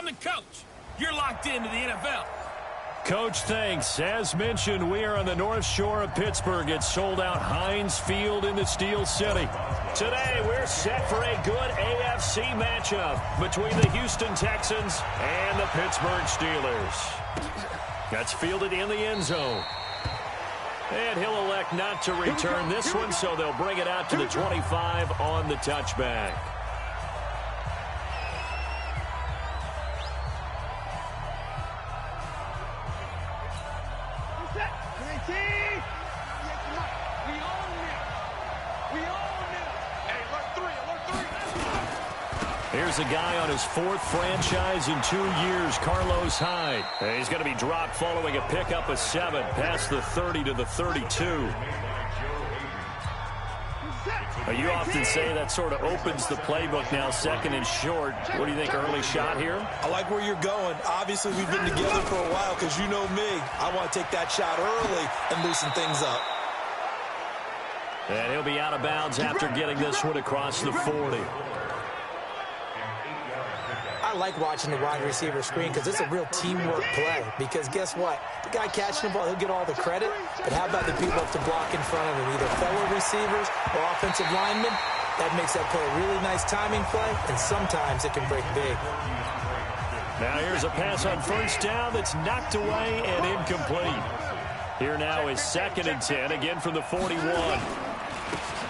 the coach. You're locked into the NFL. Coach, thanks. As mentioned, we are on the North Shore of Pittsburgh. It's sold out Heinz Field in the Steel City. Today, we're set for a good AFC matchup between the Houston Texans and the Pittsburgh Steelers. That's fielded in the end zone. And he'll elect not to return this one, so they'll bring it out to the 25 on the touchback. Here's a guy on his fourth franchise in 2 years, Carlos Hyde. And he's going to be dropped following a pickup of 7 past the 30 to the 32. You often say that sort of opens the playbook now, second and short. What do you think, early shot here? I like where you're going. Obviously, we've been together for a while because you know me. I want to take that shot early and loosen things up. And he'll be out of bounds after getting this one across the 40. I like watching the wide receiver screen because it's a real teamwork play. Because guess what? The guy catching the ball, he'll get all the credit. But how about the people up to block in front of him, either fellow receivers or offensive linemen? That makes that play a really nice timing play, and sometimes it can break big. Now here's a pass on first down that's knocked away and incomplete. Here now is 2nd and 10, again from the 41.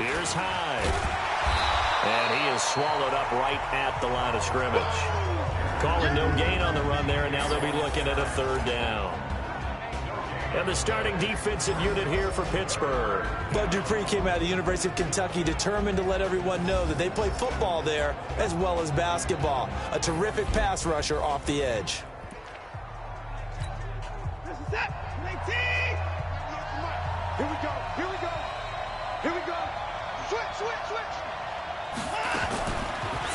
Here's Hyde. And he is swallowed up right at the line of scrimmage. Calling no gain on the run there, and now they'll be looking at a 3rd down. And the starting defensive unit here for Pittsburgh. Bud Dupree came out of the University of Kentucky determined to let everyone know that they play football there as well as basketball. A terrific pass rusher off the edge. This is it. 19. Here we go. Here we go. Here we go. Switch.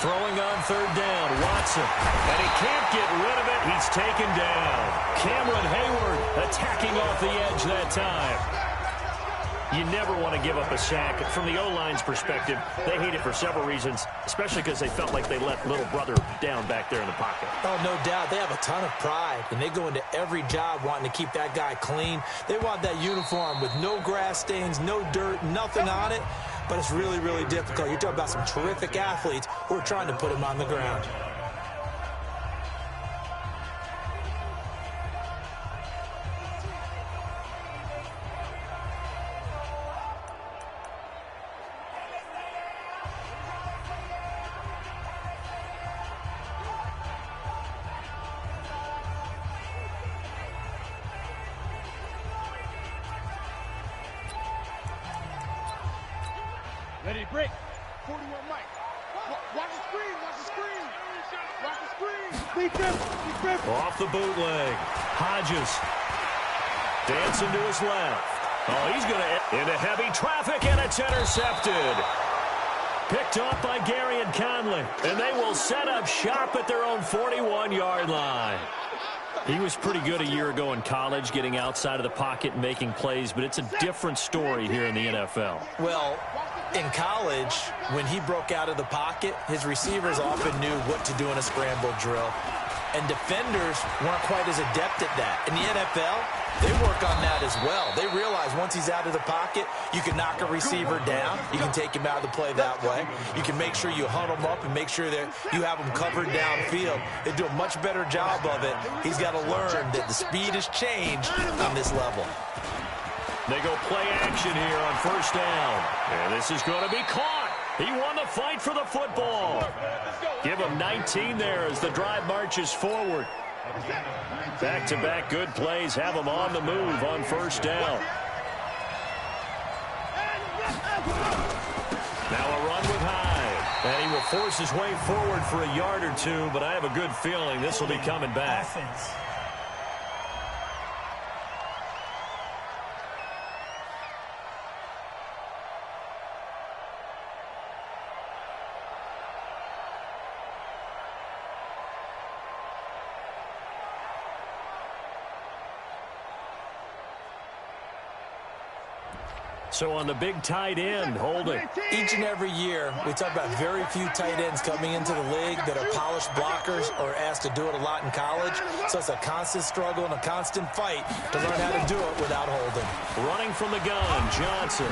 Throwing on 3rd down, Watson. And he can't get rid of it. He's taken down. Cameron Hayward attacking off the edge that time. You never want to give up a sack. From the O-line's perspective, they hate it for several reasons, especially because they felt like they let little brother down back there in the pocket. Oh, no doubt. They have a ton of pride, and they go into every job wanting to keep that guy clean. They want that uniform with no grass stains, no dirt, nothing on it. But it's really, really difficult. You're talking about some terrific athletes who are trying to put him on the ground. Ready to break. 41 Mike. Watch the screen. Watch the screen. Watch the screen. Big grip. Off the bootleg. Hodges. Dancing to his left. Oh, he's going to into heavy traffic, and it's intercepted. Picked off by Gary and Conley. And they will set up shop at their own 41-yard line. He was pretty good a year ago in college, getting outside of the pocket and making plays, but it's a different story here in the NFL. Well, in college, when he broke out of the pocket, his receivers often knew what to do in a scramble drill. And defenders weren't quite as adept at that. In the NFL, they work on that as well. They realize once he's out of the pocket, you can knock a receiver down. You can take him out of the play that way. You can make sure you hunt him up and make sure that you have him covered downfield. They do a much better job of it. He's got to learn that the speed has changed on this level. They go play action here on first down. And this is going to be caught. He won the fight for the football. Give him 19 there as the drive marches forward. Back-to-back good plays have him on the move on first down. Now a run with Hyde. And he will force his way forward for a yard or two, but I have a good feeling this will be coming back. So on the big tight end, holding. Each and every year, we talk about very few tight ends coming into the league that are polished blockers or asked to do it a lot in college. So it's a constant struggle and a constant fight to learn how to do it without holding. Running from the gun, Johnson.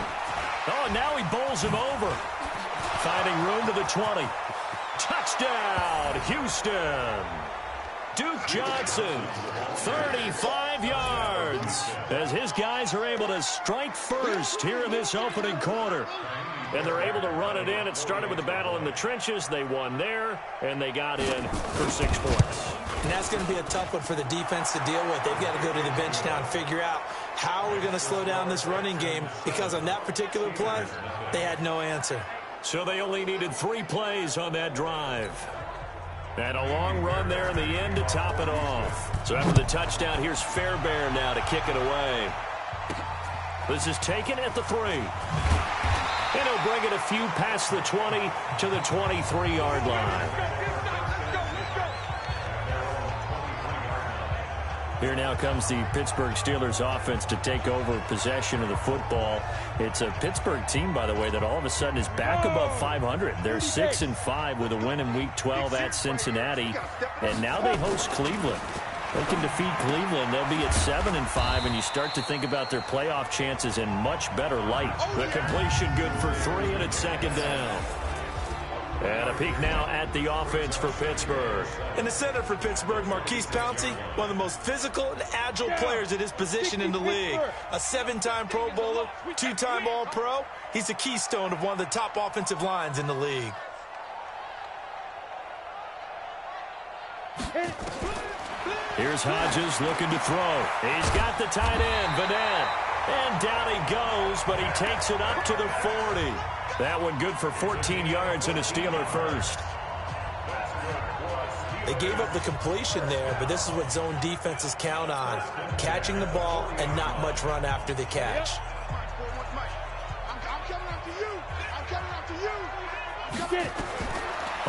Oh, and now he bowls him over. Finding room to the 20. Touchdown, Houston. Duke Johnson, 35 yards, as his guys are able to strike first here in this opening quarter. And they're able to run it in. It started with a battle in the trenches. They won there, and they got in for 6 points. And that's going to be a tough one for the defense to deal with. They've got to go to the bench now and figure out how we're going to slow down this running game, because on that particular play, they had no answer. So they only needed 3 plays on that drive. And a long run there in the end to top it off. So after the touchdown, here's Fairbairn now to kick it away. This is taken at the 3. And he'll bring it a few past the 20 to the 23-yard line. Here now comes the Pittsburgh Steelers offense to take over possession of the football. It's a Pittsburgh team, by the way, that all of a sudden is back above 500. They're 6-5 with a win in Week 12 at Cincinnati. And now they host Cleveland. They can defeat Cleveland. They'll be at 7-5, and you start to think about their playoff chances in much better light. The completion good for 3, and it's 2nd down. And a peek now at the offense for Pittsburgh. In the center for Pittsburgh, Marquise Pouncey, one of the most physical and agile players at his position in the league. A 7-time Pro Bowler, 2-time All-Pro. He's the keystone of one of the top offensive lines in the league. Here's Hodges looking to throw. He's got the tight end, Vanette. And down he goes, but he takes it up to the 40. That one good for 14 yards and a Steeler first. They gave up the completion there, but this is what zone defenses count on. Catching the ball and not much run after the catch. I'm coming after you. I'm coming after you. Get it.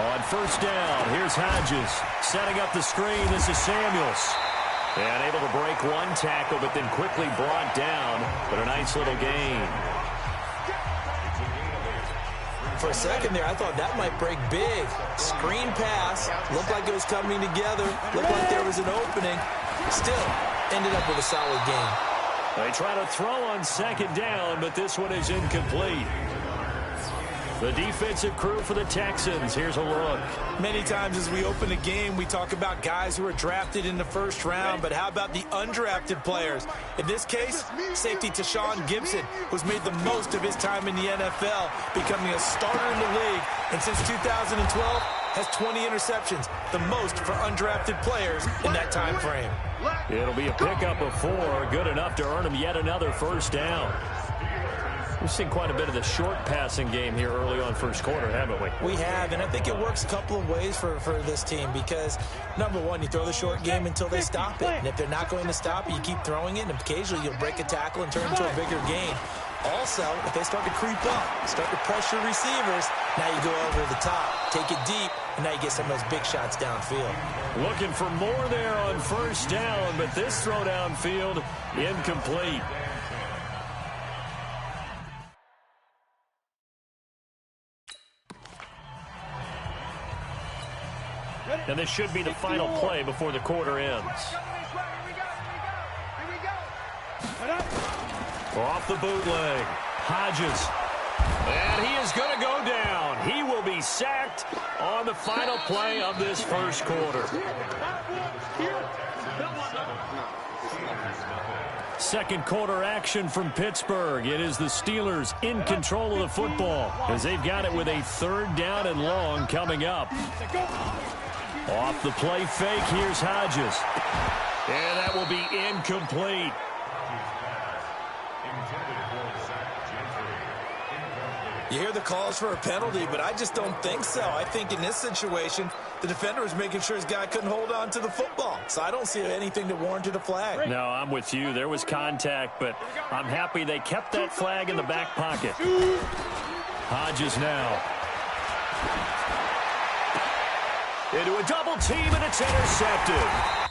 On 1st down, here's Hodges setting up the screen. This is Samuels. And able to break one tackle, but then quickly brought down. But a nice little gain. For a second there, I thought that might break big. Screen pass. Looked like it was coming together. Looked like there was an opening. Still, ended up with a solid game. They try to throw on 2nd down, but this one is incomplete. The defensive crew for the Texans. Here's a look. Many times as we open a game, we talk about guys who are drafted in the 1st round, but how about the undrafted players? In this case, safety Tashawn Gibson, who's made the most of his time in the NFL, becoming a starter in the league, and since 2012 has 20 interceptions, the most for undrafted players in that time frame. It'll be a pickup of 4, good enough to earn him yet another 1st down. We've seen quite a bit of the short passing game here early on 1st quarter, haven't we? We have, and I think it works a couple of ways for this team because, number one, you throw the short game until they stop it. And if they're not going to stop it, you keep throwing it, and occasionally you'll break a tackle and turn it into a bigger gain. Also, if they start to creep up, start to pressure receivers, now you go over the top, take it deep, and now you get some of those big shots downfield. Looking for more there on 1st down, but this throw downfield incomplete. And this should be the final play before the quarter ends. Off the bootleg, Hodges. And he is going to go down. He will be sacked on the final play of this 1st quarter. 2nd quarter action from Pittsburgh. It is the Steelers in control of the football as they've got it with a 3rd down and long coming up. Off the play fake, here's Hodges. And that will be incomplete. You hear the calls for a penalty, but I just don't think so. I think in this situation, the defender was making sure his guy couldn't hold on to the football. So I don't see anything that warranted a flag. No, I'm with you. There was contact, but I'm happy they kept that flag in the back pocket. Hodges now. Into a double team, and it's intercepted.